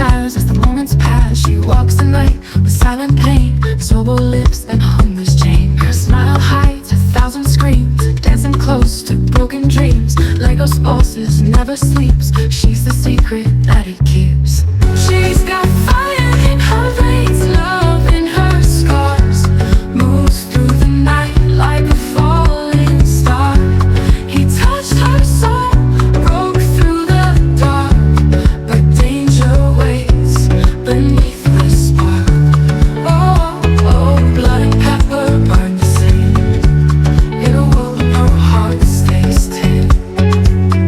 smiles as the moments pass. She walks the night with silent pain, sober lips and hunger's chain. Her smile hides 1,000 screams, dancing close to broken dreams. Lagos pulses, never sleeps. She's the secret that he keeps. She's got fire in her veins, love in her scars. Moves through the night like a falling star. He touched her soul, broke through the dark, but danger waits beneath the spark. Oh, oh, blood and pepper burn the same in a world where her heart stays tame.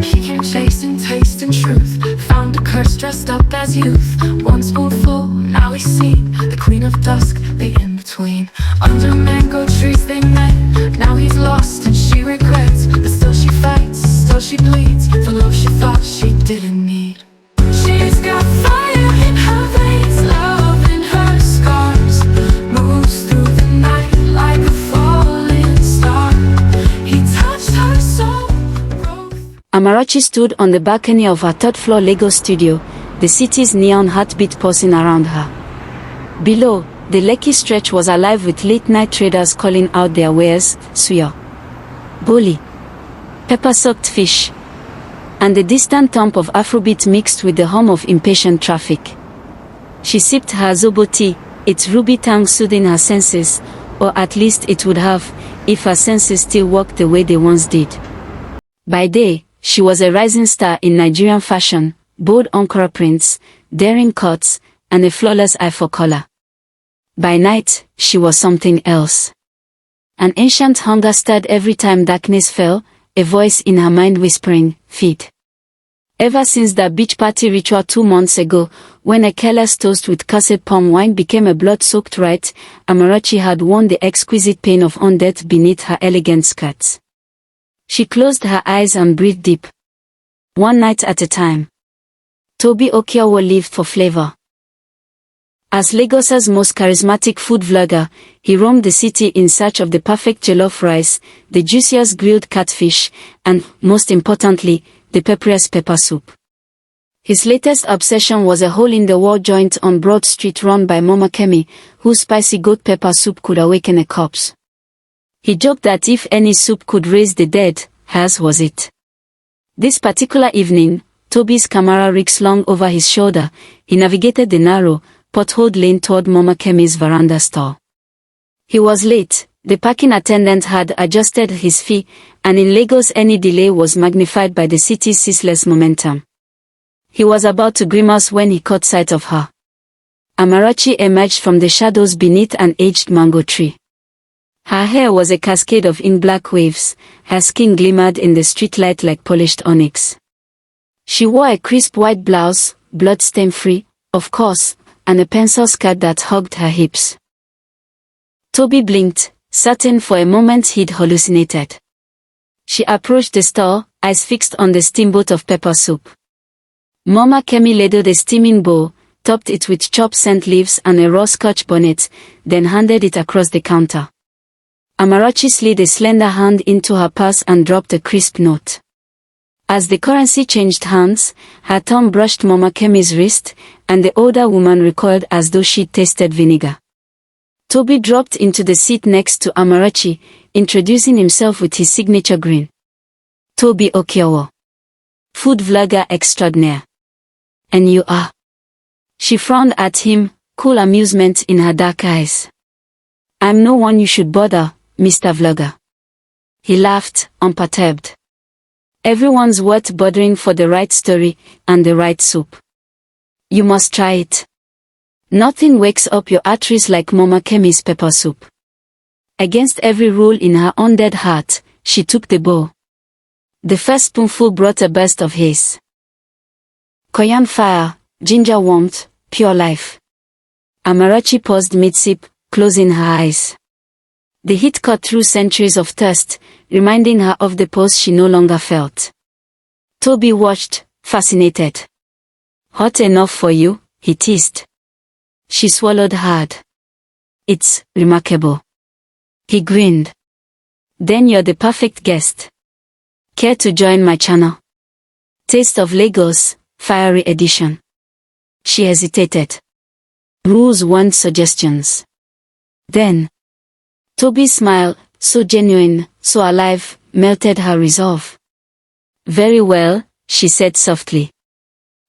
He came chasing taste and truth, found a curse dressed up as youth. One spoonful, now he's seen, the queen of dusk, the in-between. Under mango trees they met, now he's lost and she regrets. But still she fights, still she bleeds, for love she thought she didn't need. She's got fire in her veins, love in her scars. Moves through the night like a falling star. He touched her soul, broke. Amarachi stood on the balcony of her third-floor Lagos studio, the city's neon heartbeat pulsing around her. Below, the Lekki stretch was alive with late-night traders calling out their wares, suya, boli, pepper-soaked fish, and the distant thump of Afrobeat mixed with the hum of impatient traffic. She sipped her zobo tea, its ruby tang soothing her senses, or at least it would have, if her senses still worked the way they once did. By day, she was a rising star in Nigerian fashion, bold Ankara prints, daring cuts, and a flawless eye for color. By night, she was something else. An ancient hunger stirred every time darkness fell, a voice in her mind whispering, feed. Ever since that beach party ritual 2 months ago, when a careless toast with cursed palm wine became a blood-soaked rite, Amarachi had worn the exquisite pain of undeath beneath her elegant skirts. She closed her eyes and breathed deep. One night at a time. Toby Okiowo lived for flavor. As Lagos's most charismatic food vlogger, he roamed the city in search of the perfect jollof rice, the juiciest grilled catfish, and, most importantly, the pepperiest pepper soup. His latest obsession was a hole-in-the-wall joint on Broad Street run by Mama Kemi, whose spicy goat pepper soup could awaken a corpse. He joked that if any soup could raise the dead, hers was it. This particular evening, Toby's camera rig slung over his shoulder, he navigated the narrow, potholed lane toward Mama Kemi's veranda store. He was late, the parking attendant had adjusted his fee, and in Lagos any delay was magnified by the city's ceaseless momentum. He was about to grimace when he caught sight of her. Amarachi emerged from the shadows beneath an aged mango tree. Her hair was a cascade of ink-black waves, her skin glimmered in the streetlight like polished onyx. She wore a crisp white blouse, blood-stain-free, of course, and a pencil skirt that hugged her hips. Toby blinked, certain for a moment he'd hallucinated. She approached the store, eyes fixed on the steamboat of pepper soup. Mama Kemi ladled a steaming bowl, topped it with chopped scent leaves and a raw scotch bonnet, then handed it across the counter. Amarachi slid a slender hand into her purse and dropped a crisp note. As the currency changed hands, her thumb brushed Mama Kemi's wrist, and the older woman recoiled as though she'd tasted vinegar. Toby dropped into the seat next to Amarachi, introducing himself with his signature grin. Toby Okiowo. Food vlogger extraordinaire. And you are? She frowned at him, cool amusement in her dark eyes. I'm no one you should bother, Mr. Vlogger. He laughed, unperturbed. Everyone's worth bothering for the right story, and the right soup. You must try it. Nothing wakes up your arteries like Mama Kemi's pepper soup. Against every rule in her undead heart, she took the bowl. The first spoonful brought a burst of haze. Koyan fire, ginger warmth, pure life. Amarachi paused mid-sip, closing her eyes. The heat cut through centuries of thirst, reminding her of the pulse she no longer felt. Toby watched, fascinated. Hot enough for you, he teased. She swallowed hard. It's remarkable. He grinned. Then you're the perfect guest. Care to join my channel? Taste of Lagos, Fiery Edition. She hesitated. Rules weren't suggestions. Then, Toby's smile, so genuine, so alive, melted her resolve. Very well, she said softly.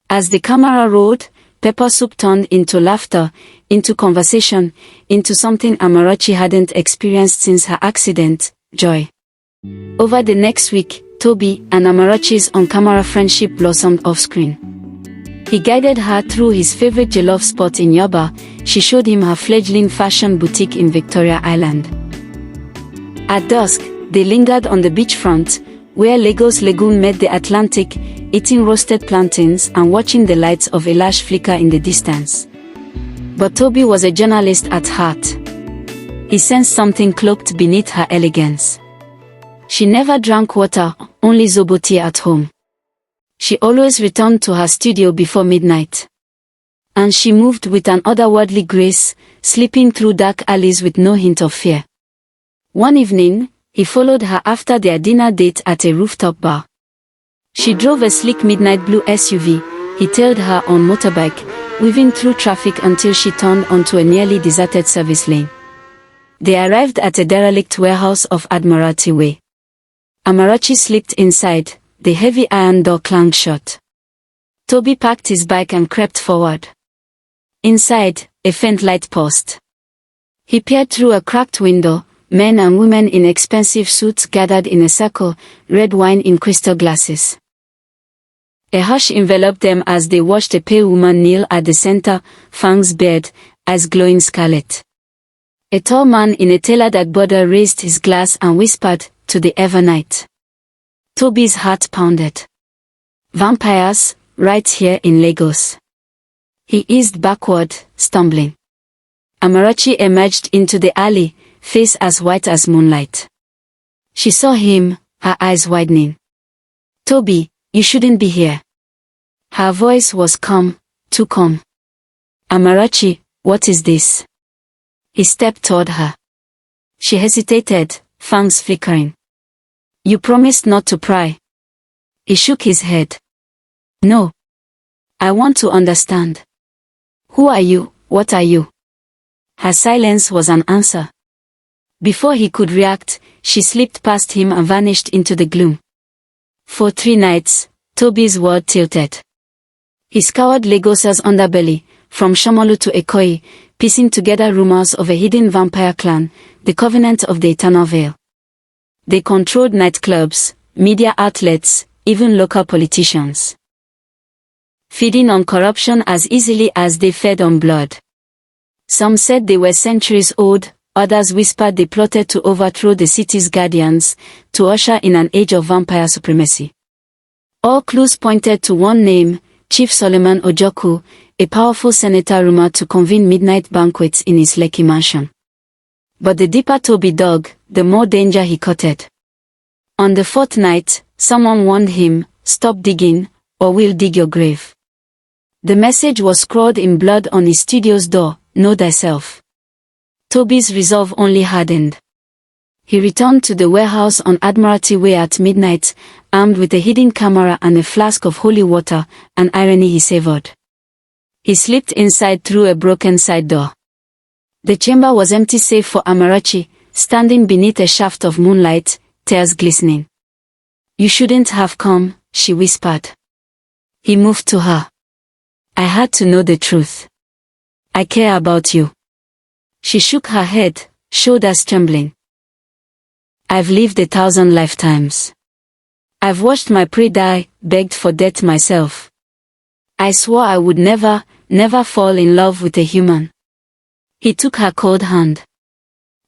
As the camera rolled, pepper soup turned into laughter, into conversation, into something Amarachi hadn't experienced since her accident, joy. Over the next week, Toby and Amarachi's on-camera friendship blossomed off-screen. He guided her through his favorite jollof spot in Yoba. She showed him her fledgling fashion boutique in Victoria Island. At dusk, they lingered on the beachfront, where Lagos Lagoon met the Atlantic, eating roasted plantains and watching the lights of a lash flicker in the distance. But Toby was a journalist at heart. He sensed something cloaked beneath her elegance. She never drank water, only zobo tea at home. She always returned to her studio before midnight. And she moved with an otherworldly grace, slipping through dark alleys with no hint of fear. One evening, he followed her after their dinner date at a rooftop bar. She drove a sleek midnight blue SUV. He tailed her on motorbike, weaving through traffic until she turned onto a nearly deserted service lane. They arrived at a derelict warehouse off Admiralty Way. Amarachi slipped inside, the heavy iron door clanged shut. Toby parked his bike and crept forward. Inside, a faint light pulsed. He peered through a cracked window. Men and women in expensive suits gathered in a circle, red wine in crystal glasses. A hush enveloped them as they watched a pale woman kneel at the center, fangs bared, eyes glowing scarlet. A tall man in a tailored agbada raised his glass and whispered, "To the Evernight." Toby's heart pounded. Vampires, right here in Lagos. He eased backward, stumbling. Amarachi emerged into the alley, face as white as moonlight. She saw him, her eyes widening. "Toby, you shouldn't be here." Her voice was calm, too calm. "Amarachi, what is this?" He stepped toward her. She hesitated, fangs flickering. "You promised not to pry." He shook his head. "No. I want to understand. Who are you, what are you?" Her silence was an answer. Before he could react, she slipped past him and vanished into the gloom. For 3 nights, Toby's world tilted. He scoured Lagos's underbelly, from Shomolu to Ikoyi, piecing together rumors of a hidden vampire clan, the Covenant of the Eternal Veil. They controlled nightclubs, media outlets, even local politicians. Feeding on corruption as easily as they fed on blood. Some said they were centuries old. Others whispered they plotted to overthrow the city's guardians, to usher in an age of vampire supremacy. All clues pointed to one name, Chief Solomon Ojoku, a powerful senator rumored to convene midnight banquets in his Lekki mansion. But the deeper Toby dug, the more danger he courted. On the 4th night, someone warned him, "Stop digging, or we'll dig your grave." The message was scrawled in blood on his studio's door, "Know thyself." Toby's resolve only hardened. He returned to the warehouse on Admiralty Way at midnight, armed with a hidden camera and a flask of holy water, an irony he savored. He slipped inside through a broken side door. The chamber was empty save for Amarachi, standing beneath a shaft of moonlight, tears glistening. "You shouldn't have come," she whispered. He moved to her. "I had to know the truth. I care about you." She shook her head, shoulders trembling. "I've lived 1,000 lifetimes. I've watched my prey die, begged for death myself. I swore I would never, never fall in love with a human." He took her cold hand.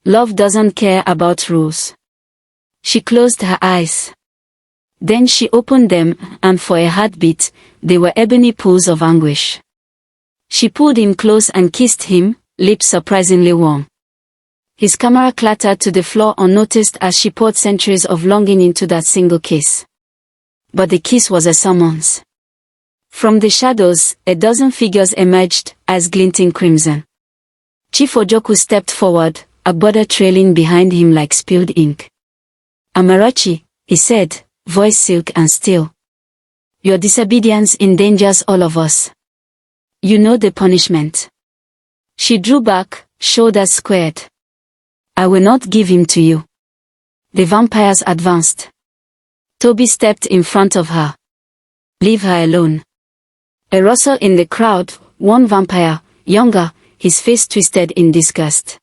"Love doesn't care about rules." She closed her eyes. Then she opened them, and for a heartbeat, they were ebony pools of anguish. She pulled him close and kissed him, lips surprisingly warm. His camera clattered to the floor unnoticed as she poured centuries of longing into that single kiss. But the kiss was a summons. From the shadows, a dozen figures emerged, eyes glinting crimson. Chief Ojoku stepped forward, a border trailing behind him like spilled ink. "Amarachi," he said, voice silk and still. "Your disobedience endangers all of us." You know the punishment. She drew back, shoulders squared. I will not give him to you. The vampires advanced. Toby stepped in front of her. Leave her alone. A rustle in the crowd, one vampire, younger, his face twisted in disgust.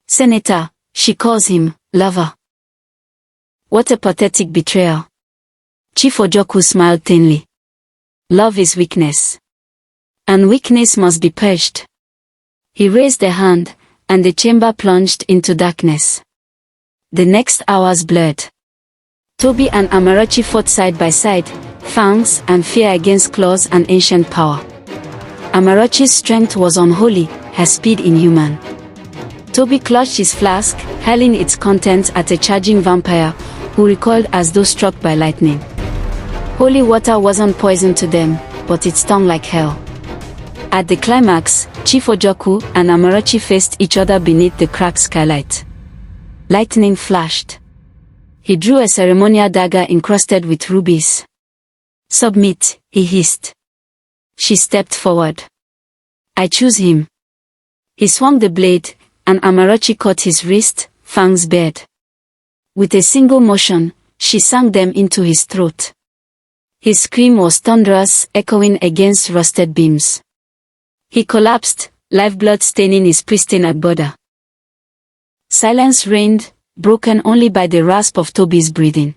Senator, she calls him, lover. What a pathetic betrayal. Chief Ojoku smiled thinly. Love is weakness. And weakness must be purged. He raised a hand, and the chamber plunged into darkness. The next hours blurred. Toby and Amarachi fought side by side, fangs and fear against claws and ancient power. Amarachi's strength was unholy, her speed inhuman. Toby clutched his flask, hurling its contents at a charging vampire, who recoiled as though struck by lightning. Holy water wasn't poison to them, but it stung like hell. At the climax, Chief Ojoku and Amarachi faced each other beneath the cracked skylight. Lightning flashed. He drew a ceremonial dagger encrusted with rubies. Submit, he hissed. She stepped forward. I choose him. He swung the blade, and Amarachi caught his wrist, fangs bared. With a single motion, she sank them into his throat. His scream was thunderous, echoing against rusted beams. He collapsed, lifeblood staining his pristine agbada. Silence reigned, broken only by the rasp of Toby's breathing.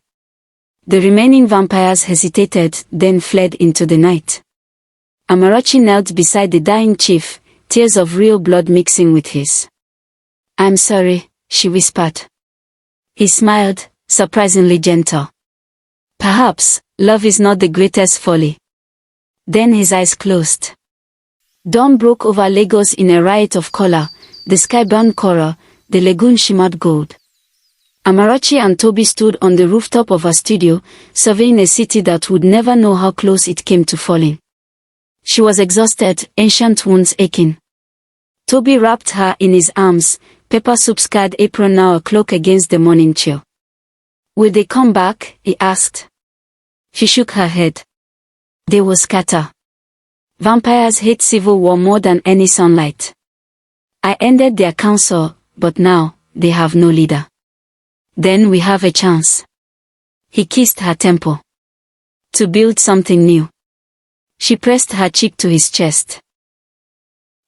The remaining vampires hesitated, then fled into the night. Amarachi knelt beside the dying chief, tears of real blood mixing with his. I'm sorry, she whispered. He smiled, surprisingly gentle. Perhaps, love is not the greatest folly. Then his eyes closed. Dawn broke over Lagos in a riot of color, the sky burned coral, the lagoon shimmered gold. Amarachi and Toby stood on the rooftop of her studio, surveying a city that would never know how close it came to falling. She was exhausted, ancient wounds aching. Toby wrapped her in his arms, pepper soup-scarred apron now a cloak against the morning chill. Will they come back? He asked. She shook her head. They will scatter. Vampires hate civil war more than any sunlight. I ended their council, but now, they have no leader. Then we have a chance. He kissed her temple. To build something new. She pressed her cheek to his chest.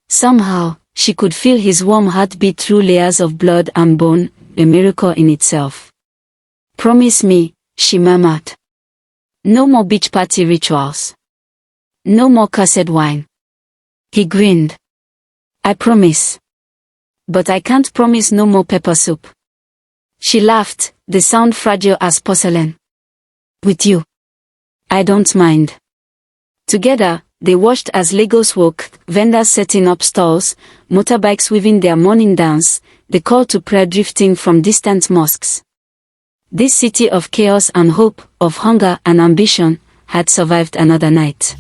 Somehow, she could feel his warm heartbeat through layers of blood and bone, a miracle in itself. Promise me, she murmured. No more beach party rituals. No more cursed wine. He grinned. I promise. But I can't promise no more pepper soup. She laughed, the sound fragile as porcelain. With you. I don't mind. Together, they watched as Lagos woke, vendors setting up stalls, motorbikes weaving their morning dance, the call to prayer drifting from distant mosques. This city of chaos and hope, of hunger and ambition, had survived another night.